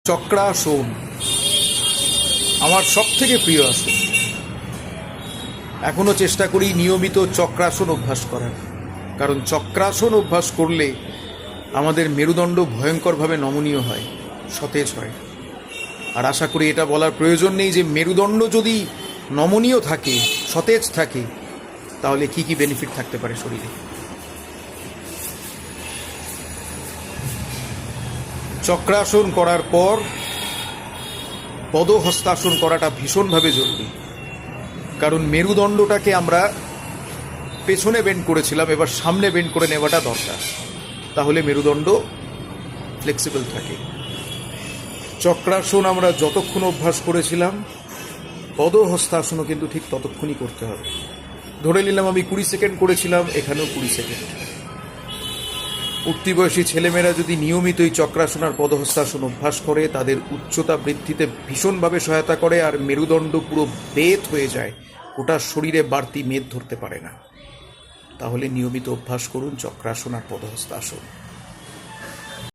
চক্রাসন আমার সব থেকে প্রিয় আসন। এখনো চেষ্টা করি নিয়মিত চক্রাসন অভ্যাস করার, কারণ চক্রাসন অভ্যাস করলে আমাদের মেরুদণ্ড ভয়ঙ্করভাবে নমনীয় হয়, সতেজ হয়। আর আশা করি এটা বলার প্রয়োজন নেই যে মেরুদণ্ড যদি নমনীয় থাকে, সতেজ থাকে, তাহলে কি কি বেনিফিট থাকতে পারে শরীরে। চক্রাসন করার পর পদহস্তাসন করাটা ভীষণভাবে জরুরি, কারণ মেরুদণ্ডটাকে আমরা পেছনে বেন্ড করেছিলাম, এবার সামনে বেন্ড করে নেওয়াটা দরকার, তাহলে মেরুদণ্ড ফ্লেক্সিবল থাকে। চক্রাসন আমরা যতক্ষণ অভ্যাস করেছিলাম, পদহস্তাসনও কিন্তু ঠিক ততক্ষণই করতে হবে। ধরে নিলাম আমি 20 সেকেন্ড করেছিলাম, এখানেও 20 সেকেন্ড। উঠতি বয়সী ছেলেমেয়েরা যদি নিয়মিত এই চক্রাসন আর পদহস্তাসন অভ্যাস করে, তাদের উচ্চতা বৃদ্ধিতে ভীষণভাবে সহায়তা করে, আর মেরুদণ্ড পুরো বেত হয়ে যায়, ওটা শরীরে বাড়তি মেদ ধরতে পারে না। তাহলে নিয়মিত অভ্যাস করুন চক্রাসন আর পদহস্তাসন।